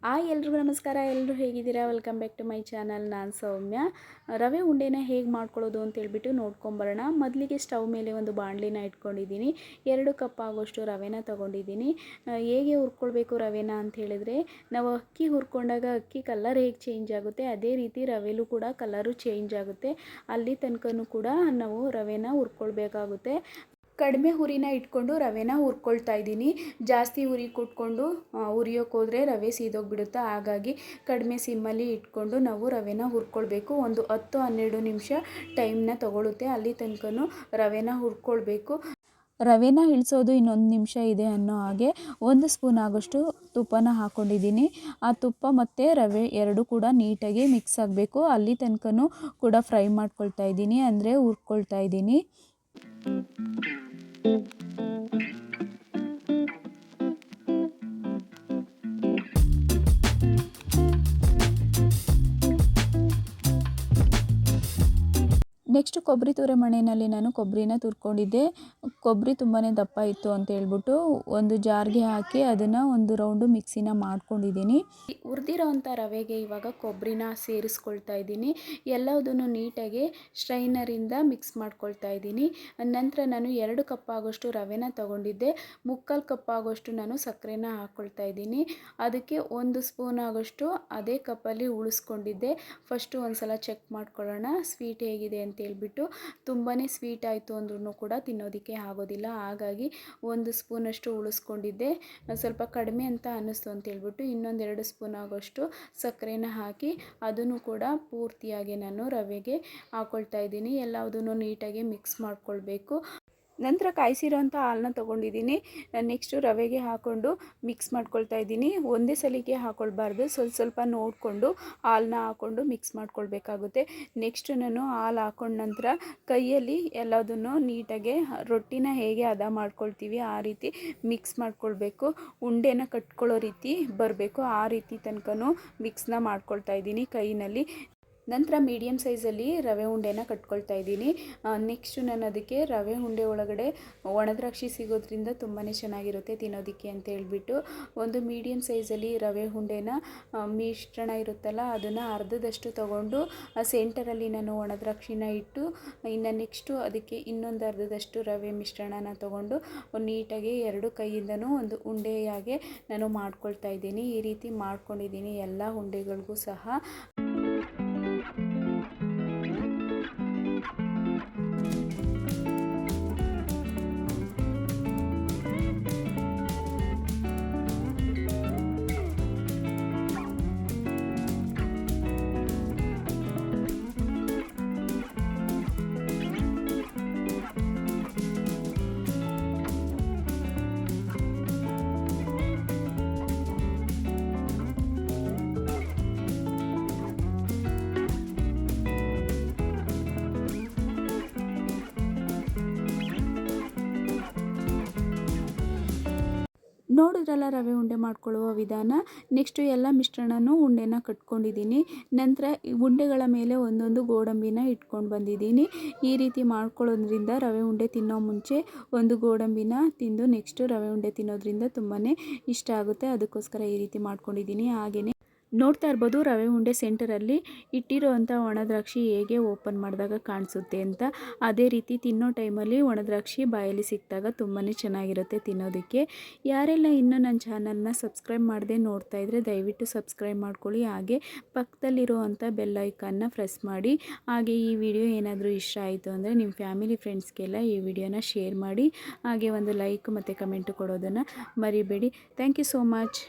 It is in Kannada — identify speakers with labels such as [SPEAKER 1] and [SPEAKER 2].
[SPEAKER 1] ಎಲ್ರಿಗೂ ನಮಸ್ಕಾರ. ಎಲ್ಲರೂ ಹೇಗಿದ್ದೀರಾ? Welcome back to my channel. ನಾನು ಸೌಮ್ಯ. ರವೆ ಉಂಡೆನ ಹೇಗೆ ಮಾಡ್ಕೊಳ್ಳೋದು ಅಂತೇಳ್ಬಿಟ್ಟು ನೋಡ್ಕೊಂಬರೋಣ. ಮೊದಲಿಗೆ ಸ್ಟವ್ ಮೇಲೆ ಒಂದು ಬಾಣಲಿನ ಇಟ್ಕೊಂಡಿದ್ದೀನಿ. 2 ಕಪ್ ಆಗೋಷ್ಟು ರವೆನ ತೊಗೊಂಡಿದ್ದೀನಿ. ಹೇಗೆ ಹುರ್ಕೊಳ್ಬೇಕು ರವೆನ ಅಂತ ಹೇಳಿದ್ರೆ, ನಾವು ಅಕ್ಕಿ ಹುರ್ಕೊಂಡಾಗ ಅಕ್ಕಿ ಕಲರ್ ಹೇಗೆ ಚೇಂಜ್ ಆಗುತ್ತೆ, ಅದೇ ರೀತಿ ರವೆಲೂ ಕೂಡ ಕಲರು ಚೇಂಜ್ ಆಗುತ್ತೆ. ಅಲ್ಲಿ ತನಕನೂ ಕೂಡ ನಾವು ರವೆನ ಹುರ್ಕೊಳ್ಬೇಕಾಗುತ್ತೆ. ಕಡಿಮೆ ಹುರಿನ ಇಟ್ಕೊಂಡು ರವೆನ ಹುರ್ಕೊಳ್ತಾ ಇದ್ದೀನಿ. ಜಾಸ್ತಿ ಉರಿ ಕೊಟ್ಕೊಂಡು ಹುರಿಯೋಕೆ ಹೋದರೆ ರವೆ ಸೀದೋಗಿಬಿಡುತ್ತೆ. ಹಾಗಾಗಿ ಕಡಿಮೆ ಸಿಮ್ಮಲ್ಲಿ ಇಟ್ಕೊಂಡು ನಾವು ರವೆನ ಹುರ್ಕೊಳ್ಬೇಕು. ಒಂದು 10-12 ನಿಮಿಷ ಟೈಮ್ನ ತಗೊಳುತ್ತೆ. ಅಲ್ಲಿ ತನಕನೂ ರವೆನ ಹುರ್ಕೊಳ್ಬೇಕು. ರವೆನ ಇಳಿಸೋದು ಇನ್ನೊಂದು ನಿಮಿಷ ಇದೆ ಅನ್ನೋ ಹಾಗೆ 1 ಸ್ಪೂನ್ ಆಗೋಷ್ಟು ತುಪ್ಪನ ಹಾಕ್ಕೊಂಡಿದ್ದೀನಿ. ಆ ತುಪ್ಪ ಮತ್ತು ರವೆ ಎರಡೂ ಕೂಡ ನೀಟಾಗಿ ಮಿಕ್ಸ್ ಆಗಬೇಕು. ಅಲ್ಲಿ ತನಕನೂ ಕೂಡ ಫ್ರೈ ಮಾಡ್ಕೊಳ್ತಾ ಇದ್ದೀನಿ, ಅಂದರೆ ಹುರ್ಕೊಳ್ತಾ ಇದ್ದೀನಿ. ನೆಕ್ಸ್ಟ್ ಕೊಬ್ಬರಿ ತುರಿ ಮಣೆಯಲ್ಲಿ ನಾನು ಕೊಬ್ಬರಿನ ತುರ್ಕೊಂಡಿದ್ದೆ. ಕೊಬ್ಬರಿ ತುಂಬಾ ದಪ್ಪ ಇತ್ತು ಅಂತ ಹೇಳ್ಬಿಟ್ಟು ಒಂದು ಜಾರ್ಗೆ ಹಾಕಿ ಅದನ್ನು ಒಂದು ರೌಂಡು ಮಿಕ್ಸಿನ ಮಾಡ್ಕೊಂಡಿದ್ದೀನಿ. ಹುರಿದಿರೋವಂಥ ರವೆಗೆ ಇವಾಗ ಕೊಬ್ಬರಿನ ಸೇರಿಸ್ಕೊಳ್ತಾ ಇದ್ದೀನಿ. ಎಲ್ಲದನ್ನು ನೀಟಾಗಿ ಸ್ಟ್ರೈನರಿಂದ ಮಿಕ್ಸ್ ಮಾಡ್ಕೊಳ್ತಾ ಇದ್ದೀನಿ. ನಂತರ ನಾನು 2 ಕಪ್ ಆಗೋಷ್ಟು ರವೆನ ತೊಗೊಂಡಿದ್ದೆ. 3/4 ಕಪ್ ಆಗೋಷ್ಟು ನಾನು ಸಕ್ಕರೆನ ಹಾಕ್ಕೊಳ್ತಾ ಇದ್ದೀನಿ. ಅದಕ್ಕೆ 1 ಸ್ಪೂನ್ ಆಗೋಷ್ಟು ಅದೇ ಕಪ್ಪಲ್ಲಿ ಉಳಿಸ್ಕೊಂಡಿದ್ದೆ. ಫಸ್ಟು ಒಂದು ಸಲ ಚೆಕ್ ಮಾಡ್ಕೊಳ್ಳೋಣ ಸ್ವೀಟ್ ಹೇಗಿದೆ ಅಂತ ಹೇಳ್ಬಿಟ್ಟು. ತುಂಬಾ ಸ್ವೀಟ್ ಆಯಿತು ಅಂದ್ರೂ ಕೂಡ ತಿನ್ನೋದಕ್ಕೆ ಆಗೋದಿಲ್ಲ. ಹಾಗಾಗಿ 1 ಸ್ಪೂನಷ್ಟು ಉಳಿಸ್ಕೊಂಡಿದ್ದೆ. ಸ್ವಲ್ಪ ಕಡಿಮೆ ಅಂತ ಅನ್ನಿಸ್ತು ಅಂತ ಹೇಳ್ಬಿಟ್ಟು ಇನ್ನೊಂದು 2 ಸ್ಪೂನ್ ಆಗೋಷ್ಟು ಸಕ್ಕರೆನ ಹಾಕಿ ಅದನ್ನು ಕೂಡ ಪೂರ್ತಿಯಾಗಿ ನಾನು ರವೆಗೆ ಹಾಕ್ಕೊಳ್ತಾ ಇದ್ದೀನಿ. ಎಲ್ಲದನ್ನು ನೀಟಾಗಿ ಮಿಕ್ಸ್ ಮಾಡ್ಕೊಳ್ಬೇಕು. ನಂತರ ಕಾಯಿಸಿರೋಂಥ ಹಾಲನ್ನ ತೊಗೊಂಡಿದ್ದೀನಿ. ನೆಕ್ಸ್ಟು ರವೆಗೆ ಹಾಕ್ಕೊಂಡು ಮಿಕ್ಸ್ ಮಾಡ್ಕೊಳ್ತಾ ಇದ್ದೀನಿ. ಒಂದೇ ಸಲಿಗೆ ಹಾಕ್ಕೊಳ್ಬಾರ್ದು, ಸ್ವಲ್ಪ ನೋಡಿಕೊಂಡು ಹಾಲನ್ನ ಹಾಕ್ಕೊಂಡು ಮಿಕ್ಸ್ ಮಾಡ್ಕೊಳ್ಬೇಕಾಗುತ್ತೆ. ನೆಕ್ಸ್ಟು ನಾನು ಹಾಲು ಹಾಕ್ಕೊಂಡ ನಂತರ ಕೈಯಲ್ಲಿ ಎಲ್ಲದನ್ನು ನೀಟಾಗಿ ರೊಟ್ಟಿನ ಹೇಗೆ ಹದ ಮಾಡ್ಕೊಳ್ತೀವಿ ಆ ರೀತಿ ಮಿಕ್ಸ್ ಮಾಡ್ಕೊಳ್ಬೇಕು. ಉಂಡೆನ ಕಟ್ಕೊಳ್ಳೋ ರೀತಿ ಬರಬೇಕು. ಆ ರೀತಿ ತನಕನೂ ಮಿಕ್ಸ್ನ ಮಾಡ್ಕೊಳ್ತಾ ಇದ್ದೀನಿ ಕೈನಲ್ಲಿ. ನಂತರ ಮೀಡಿಯಮ್ ಸೈಜಲ್ಲಿ ರವೆ ಉಂಡೆನ ಕಟ್ಕೊಳ್ತಾ ಇದ್ದೀನಿ. ನೆಕ್ಸ್ಟು ನಾನು ಅದಕ್ಕೆ ರವೆ ಉಂಡೆ ಒಳಗಡೆ ಒಣದ್ರಾಕ್ಷಿ ಸಿಗೋದ್ರಿಂದ ತುಂಬಾ ಚೆನ್ನಾಗಿರುತ್ತೆ ತಿನ್ನೋದಕ್ಕೆ ಅಂತ ಹೇಳ್ಬಿಟ್ಟು ಒಂದು ಮೀಡಿಯಮ್ ಸೈಜಲ್ಲಿ ರವೆ ಉಂಡೆನ ಮಿಶ್ರಣ ಇರುತ್ತಲ್ಲ ಅದನ್ನು ಅರ್ಧದಷ್ಟು ತೊಗೊಂಡು ಸೆಂಟರಲ್ಲಿ ನಾನು ಒಣದ್ರಾಕ್ಷಿನ ಇಟ್ಟು ಇನ್ನು ನೆಕ್ಸ್ಟು ಅದಕ್ಕೆ ಇನ್ನೊಂದು ಅರ್ಧದಷ್ಟು ರವೆ ಮಿಶ್ರಣನ ತೊಗೊಂಡು ನೀಟಾಗಿ 2 ಕೈಯಿಂದನೂ ಒಂದು ಉಂಡೆಯಾಗೆ ನಾನು ಮಾಡ್ಕೊಳ್ತಾ ಇದ್ದೀನಿ. ಈ ರೀತಿ ಮಾಡ್ಕೊಂಡಿದ್ದೀನಿ ಎಲ್ಲ ಉಂಡೆಗಳಿಗೂ ಸಹ. ನೋಡಿದ್ರಲ್ಲ ರವೆ ಉಂಡೆ ಮಾಡ್ಕೊಳ್ಳುವ ವಿಧಾನ. ನೆಕ್ಸ್ಟು ಎಲ್ಲ ಮಿಶ್ರಣನೂ ಉಂಡೆನ ಕಟ್ಕೊಂಡಿದ್ದೀನಿ. ನಂತರ ಉಂಡೆಗಳ ಮೇಲೆ ಒಂದೊಂದು ಗೋಡಂಬಿನ ಇಟ್ಕೊಂಡು ಬಂದಿದ್ದೀನಿ. ಈ ರೀತಿ ಮಾಡ್ಕೊಳ್ಳೋದ್ರಿಂದ ರವೆ ಉಂಡೆ ತಿನ್ನೋ ಮುಂಚೆ ಒಂದು ಗೋಡಂಬಿನ ತಿಂದು ನೆಕ್ಸ್ಟು ರವೆ ಉಂಡೆ ತಿನ್ನೋದ್ರಿಂದ ತುಂಬಾ ಇಷ್ಟ ಆಗುತ್ತೆ. ಅದಕ್ಕೋಸ್ಕರ ಈ ರೀತಿ ಮಾಡ್ಕೊಂಡಿದ್ದೀನಿ. ಹಾಗೆಯೇ ನೋಡ್ತಾ ಇರ್ಬೋದು ರವೆ ಉಂಡೆ ಸೆಂಟರಲ್ಲಿ ಇಟ್ಟಿರೋವಂಥ ಒಣದ್ರಾಕ್ಷಿ ಹೇಗೆ ಓಪನ್ ಮಾಡಿದಾಗ ಕಾಣಿಸುತ್ತೆ ಅಂತ. ಅದೇ ರೀತಿ ತಿನ್ನೋ ಟೈಮಲ್ಲಿ ಒಣದ್ರಾಕ್ಷಿ ಬಾಯಲ್ಲಿ ಸಿಕ್ಕಿದಾಗ ತುಂಬಾ ಚೆನ್ನಾಗಿರುತ್ತೆ ತಿನ್ನೋದಕ್ಕೆ. ಯಾರೆಲ್ಲ ಇನ್ನೂ ನನ್ನ ಚಾನಲ್ನ ಸಬ್ಸ್ಕ್ರೈಬ್ ಮಾಡದೆ ನೋಡ್ತಾ ಇದ್ದರೆ ದಯವಿಟ್ಟು ಸಬ್ಸ್ಕ್ರೈಬ್ ಮಾಡ್ಕೊಳ್ಳಿ. ಹಾಗೆ ಪಕ್ಕದಲ್ಲಿರುವಂಥ ಬೆಲ್ ಐಕಾನ್ನ ಪ್ರೆಸ್ ಮಾಡಿ. ಹಾಗೆ ಈ ವಿಡಿಯೋ ಏನಾದರೂ ಇಷ್ಟ ಆಯಿತು ಅಂದರೆ ನಿಮ್ಮ ಫ್ಯಾಮಿಲಿ ಫ್ರೆಂಡ್ಸ್ಗೆಲ್ಲ ಈ ವಿಡಿಯೋನ ಶೇರ್ ಮಾಡಿ. ಹಾಗೆ ಒಂದು ಲೈಕ್ ಮತ್ತು ಕಮೆಂಟ್ ಕೊಡೋದನ್ನು ಮರಿಬೇಡಿ. Thank you so much.